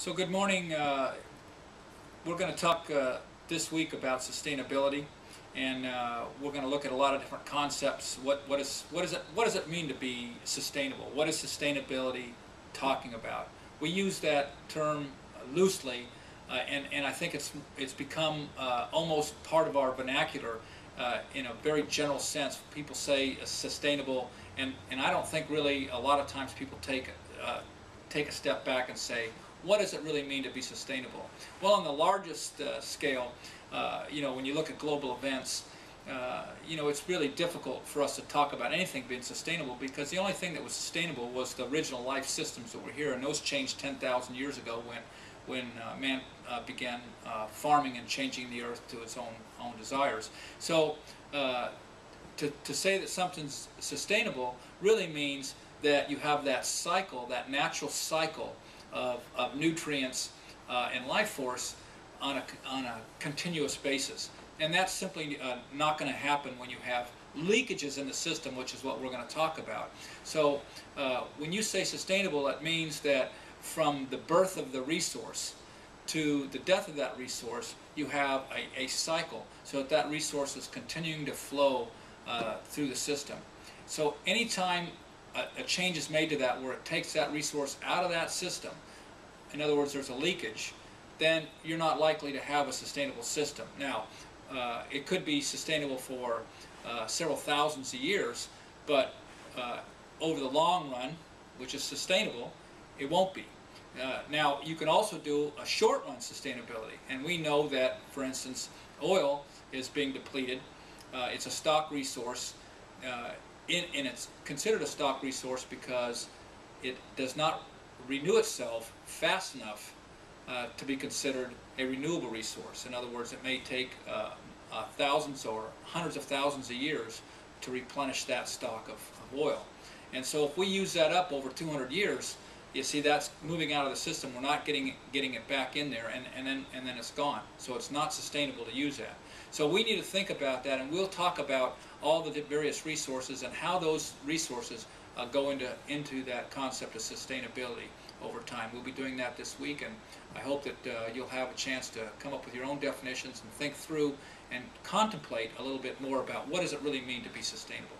So good morning. We're going to talk this week about sustainability, and we're going to look at a lot of different concepts. What does it mean to be sustainable? What is sustainability talking about? We use that term loosely, and I think it's become almost part of our vernacular in a very general sense. People say sustainable, and I don't think really a lot of times people take a step back and say, what does it really mean to be sustainable? Well, on the largest scale, when you look at global events, it's really difficult for us to talk about anything being sustainable, because the only thing that was sustainable was the original life systems that were here, and those changed 10,000 years ago when man began farming and changing the earth to its own desires. So to say that something's sustainable really means that you have that cycle, that natural cycle of nutrients and life force on a continuous basis. And that's simply not going to happen when you have leakages in the system, which is what we're going to talk about. So when you say sustainable, it means that from the birth of the resource to the death of that resource, you have a cycle, so that resource is continuing to flow through the system. So anytime a change is made to that, where it takes that resource out of that system, in other words, there's a leakage, then you're not likely to have a sustainable system. Now, it could be sustainable for several thousands of years, but over the long run, which is sustainable, it won't be. Now, you can also do a short-run sustainability, and we know that, for instance, oil is being depleted. It's a stock resource. And it's considered a stock resource because it does not renew itself fast enough to be considered a renewable resource. In other words, it may take thousands or hundreds of thousands of years to replenish that stock of oil. And so if we use that up over 200 years, you see that's moving out of the system. We're not getting it back in there, and then it's gone. So it's not sustainable to use that. So we need to think about that, and we'll talk about all the various resources and how those resources go into that concept of sustainability over time. We'll be doing that this week, and I hope that you'll have a chance to come up with your own definitions and think through and contemplate a little bit more about what does it really mean to be sustainable.